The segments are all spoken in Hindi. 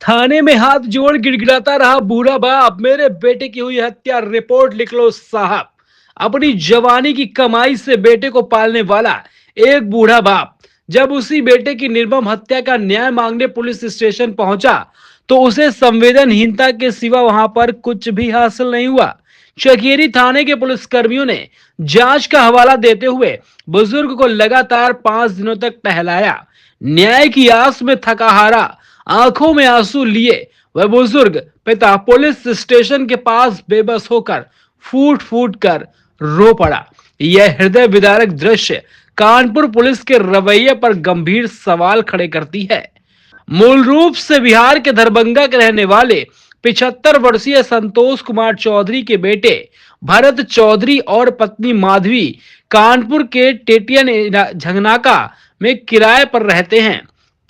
थाने में हाथ जोड़ गिड़गिड़ाता रहा बूढ़ा बाप। मेरे बेटे की हुई हत्या, रिपोर्ट लिख लो साहब। अपनी जवानी की कमाई से बेटे को पालने वाला एक बूढ़ा बाप जब उसी बेटे की निर्मम हत्या का न्याय मांगने पुलिस स्टेशन पहुंचा तो उसे संवेदनहीनता के सिवा वहां पर कुछ भी हासिल नहीं हुआ। चकेरी थाने के पुलिस कर्मियों ने जांच का हवाला देते हुए बुजुर्ग को लगातार 5 दिनों तक टहलाया। न्याय की आस में थका हारा, आंखों में आंसू लिए वह बुजुर्ग पिता पुलिस स्टेशन के पास बेबस होकर फूट फूट कर रो पड़ा। यह हृदय विदारक दृश्य कानपुर पुलिस के रवैये पर गंभीर सवाल खड़े करती है। मूल रूप से बिहार के दरभंगा के रहने वाले 75 वर्षीय संतोष कुमार चौधरी के बेटे भरत चौधरी और पत्नी माधवी कानपुर के टेटियन झंगनाका में किराए पर रहते हैं।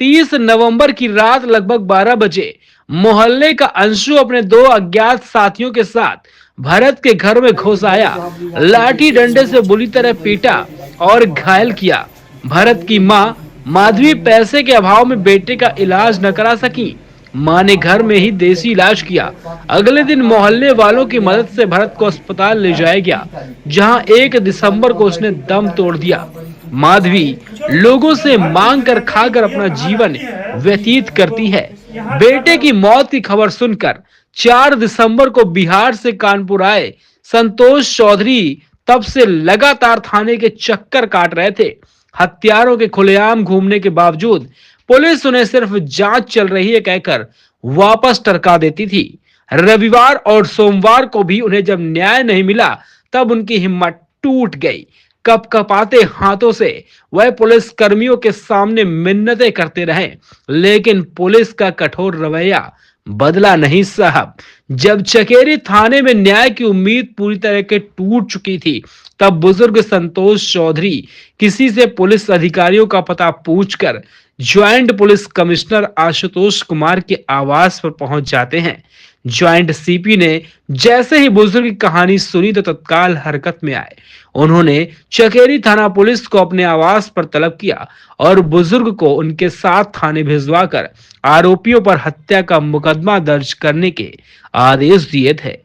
30 नवंबर की रात लगभग 12 बजे मोहल्ले का अंशु अपने 2 अज्ञात साथियों के साथ भरत के घर में घुस आया, लाठी डंडे से बुरी तरह पीटा और घायल किया। भरत की मां माधवी पैसे के अभाव में बेटे का इलाज न करा सकी। मां ने घर में ही देसी इलाज किया। अगले दिन मोहल्ले वालों की मदद से भरत को अस्पताल ले जाया गया, जहां 1 दिसंबर को उसने दम तोड़ दिया। माधवी लोगों से मांग कर खाकर अपना जीवन व्यतीत करती है। बेटे की मौत की खबर सुनकर 4 दिसंबर को बिहार से कानपुर आए संतोष चौधरी तब से लगातार थाने के चक्कर काट रहे थे। हत्यारों के खुलेआम घूमने के बावजूद पुलिस उन्हें सिर्फ जांच चल रही है कहकर वापस टरका देती थी। रविवार और सोमवार को भी उन्हें जब न्याय नहीं मिला तब उनकी हिम्मत टूट गई। कपकपाते हाथों से वह पुलिस कर्मियों के सामने मिन्नतें करते रहे, लेकिन पुलिस का कठोर रवैया बदला नहीं साहब। जब चकेरी थाने में न्याय की उम्मीद पूरी तरह के टूट चुकी थी तब बुजुर्ग संतोष चौधरी किसी से पुलिस अधिकारियों का पता पूछकर joint police commissioner Ashutosh Kumar के आवास पर पहुंच जाते हैं। ज्वाइंट सीपी ने जैसे ही बुजुर्ग की कहानी सुनी तो तत्काल हरकत में आए। उन्होंने चकेरी थाना पुलिस को अपने आवास पर तलब किया और बुजुर्ग को उनके साथ थाने भिजवाकर आरोपियों पर हत्या का मुकदमा दर्ज करने के आदेश दिए थे।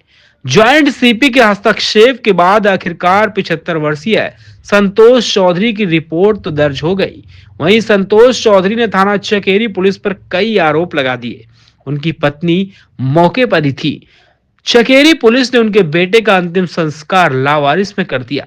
ज्वाइंट सीपी के हस्तक्षेप के बाद आखिरकार 75 वर्षीय संतोष चौधरी की रिपोर्ट तो दर्ज हो गई। वहीं संतोष चौधरी ने थाना चकेरी पुलिस पर कई आरोप लगा दिए। उनकी पत्नी मौके पर ही थी। चकेरी पुलिस ने उनके बेटे का अंतिम संस्कार लावारिस में कर दिया।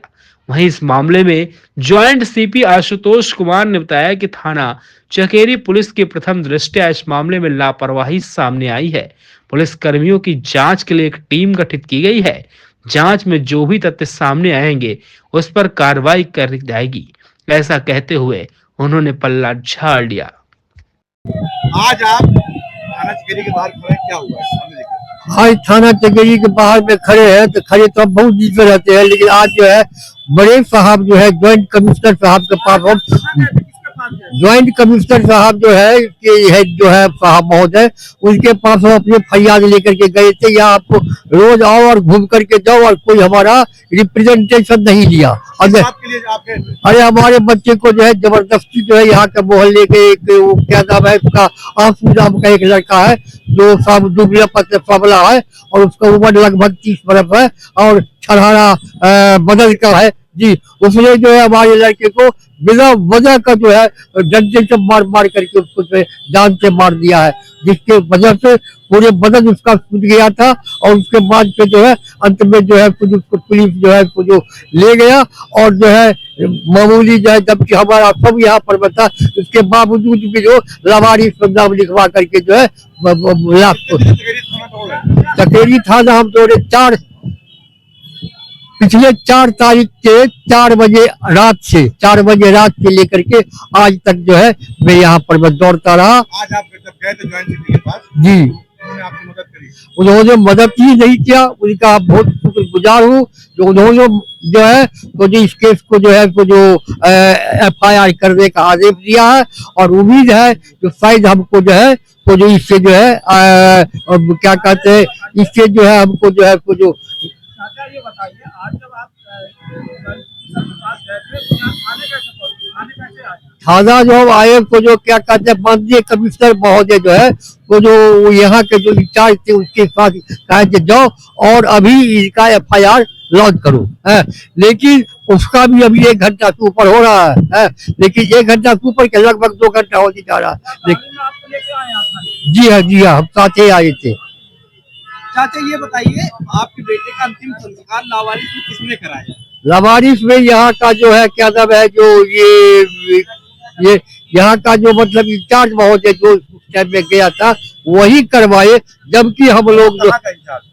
वहीं इस मामले में ज्वाइंट सीपी आशुतोष कुमार ने बताया कि थाना चकेरी पुलिस की प्रथम दृष्टया इस मामले में लापरवाही सामने आई है। पुलिस कर्मियों की जांच के लिए एक टीम गठित की गई है। जांच में जो भी तथ्य सामने आएंगे उस पर कार्रवाई कर जाएगी। ऐसा कहते हुए उन्होंने पल्ला झाड़ लिया। आज आप थाना चकेरी के बाहर खड़े, क्या हुआ है? सामने देखिए। आज थाना चकेरी के बाहर में खड़े हैं तो खड़े तो बहुत दिन से रहते हैं, लेकिन आज जो है बड़े साहब जो है ज्वाइंट कमिश्नर साहब के पास हम ज्वाइंट कमिश्नर साहब जो है कि हेड जो है साहब महोदय, उनके पास हम अपने फरियाद लेकर के गए थे। यहाँ आपको रोज आओ और घूम करके जाओ और कोई हमारा रिप्रेजेंटेशन नहीं लिया। अरे हमारे बच्चे को जो है जबरदस्ती जो है यहाँ के मोहल्ले के एक वो क्या नाम है उसका, आंसू नाम का एक लड़का है जो सब दुबला पतला सबला है और उसका उम्र लगभग 30 बरस है और छरहारा बदल का है जी। उसने जो है हमारे लड़के को बिना वजह का जो है डंडे से मार मार करके उसको जो है जान से मार दिया है, जिसके वजह से पूरे बदन उसका फूट गया था। और उसके बाद से जो है अंत में जो है कुछ उसको पुलिस जो है कुछ ले गया और जो है मामूली जो है, जबकि हमारा सब यहाँ पर बता, उसके बावजूद भी जो लावारिस पर नाम लिखवा करके जो है चकेरी थाना हम तोड़े पिछले 4 तारीख के 4 बजे रात से 4 बजे रात से लेकर के आज तक जो है मैं यहाँ पर मैं दौड़ता रहा। आज आप जब गए थे ज्वाइंट सीपी के पास जी, उन्होंने आपकी मदद करी? उन्होंने मदद ही नहीं किया, उनका बहुत शुक्रगुजार हूँ जो उन्होंने जो है तो जो इस केस को जो है तो जो FIR करने का आदेश दिया है और उम्मीद है जो शायद हमको जो है तो जो इससे जो है क्या कहते हैं इससे जो है हमको जो है तो जो ये बताइए, आज जब आप थाना जो हम आए को जो क्या कहते हैं माननीय कमिश्नर महोदय जो है वो जो यहाँ के जो इंचार्ज थे उसके साथ कहा कि जाओ और अभी इसका FIR लॉन्च करो है। लेकिन उसका भी अभी 1 घंटा से ऊपर हो रहा है लेकिन 1 घंटा से ऊपर के लगभग 2 घंटा होने जा रहा है। जी हाँ हम साथ ही आए थे। चाचा ये बताइए, आपके बेटे का अंतिम संस्कार लावारिस में किसने कराया? लावारिस में यहाँ का जो है क्या नाम है जो ये यहाँ का जो मतलब इंचार्ज महोदय जो उस टाइम में गया था वही करवाए, जबकि हम लोग जो कहाँ का इंचार्ज?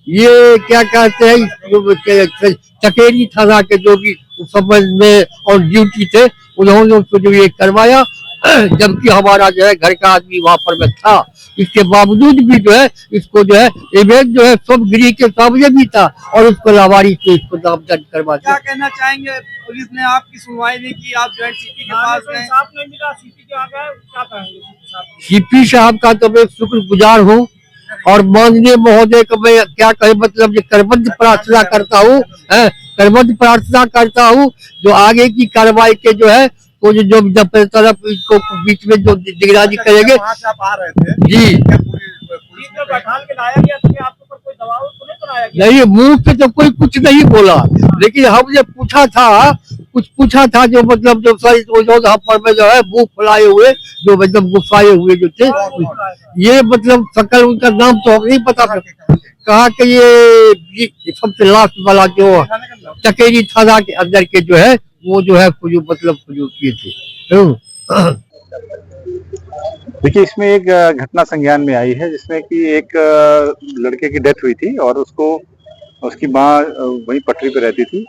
ये क्या कहते हैं चकेरी थाना के जो भी संबंध में और ड्यूटी थे उन्होंने उसको जो ये करवाया, जबकि हमारा जो है घर का आदमी वहाँ पर में था। इसके बावजूद भी जो है इसको जो है इवेंट जो है सब गिरी के सामने भी था और उसको लावारिस से इसको नामजद करवा दिया। क्या कहना चाहेंगे? पुलिस ने आपकी सुनवाई नहीं की, आप ज्वाइंट सीपी के पास गए, सीपी साहब का तो मैं शुक्रगुजार हूँ और माननीय महोदय को मैं क्या कहे मतलब करबद्ध प्रार्थना करता हूँ करबद्ध प्रार्थना करता हूँ जो आगे की कार्रवाई के जो है वो जो जब तरफ इसको बीच में जो निगरानी करेंगे। वहाँ से आप आ रहे थे जी क्या पुलिस ने बैठा के लाया गया तो आपके ऊपर कोई दबाव तो नहीं बनाया गया? नहीं, मुंह पे तो कोई कुछ नहीं बोला, लेकिन हमने पूछा था जो मतलब जो यहाँ पर में जो है मुंह फुलाए हुए जो मतलब गुस्साए हुए जो थे ये मतलब शकल उनका नाम तो हम नहीं पता कहा कि ये सबसे लास्ट वाला जो चकेरी थाना के अंदर के जो है वो जो है कुछ मतलब कुछ किए थे। देखिए इसमें एक घटना संज्ञान में आई है जिसमें कि एक लड़के की डेथ हुई थी और उसकी माँ वहीं पटरी पे रहती थी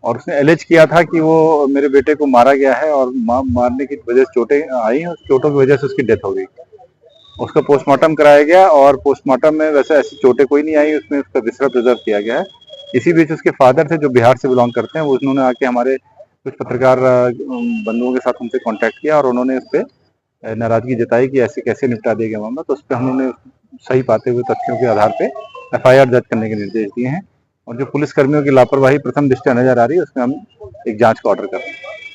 और उसने एलिज किया था कि वो मेरे बेटे को मारा गया है और मारने की वजह से चोटें आई हैं, उस चोटों की वजह से उसकी डेथ हो गई। उसका पोस्टमार्टम कराया गया और पोस्टमार्टम में वैसे ऐसी चोटें कोई नहीं आई, उसमें उसका विसरा प्रिजर्व किया गया है। इसी बीच उसके फादर थे जो बिहार से बिलोंग करते हैं, वो उन्होंने आके हमारे कुछ पत्रकार बंधुओं के साथ हमसे कांटेक्ट किया और उन्होंने उस पर नाराजगी जताई कि ऐसे कैसे निपटा दिया गया मामला। तो उस पर हमने सही पाते हुए तथ्यों के आधार पे FIR दर्ज करने के निर्देश दिए हैं और जो पुलिस कर्मियों की लापरवाही प्रथम दृष्टया नजर आ रही है उसमें हम एक जांच का ऑर्डर कर रहे हैं।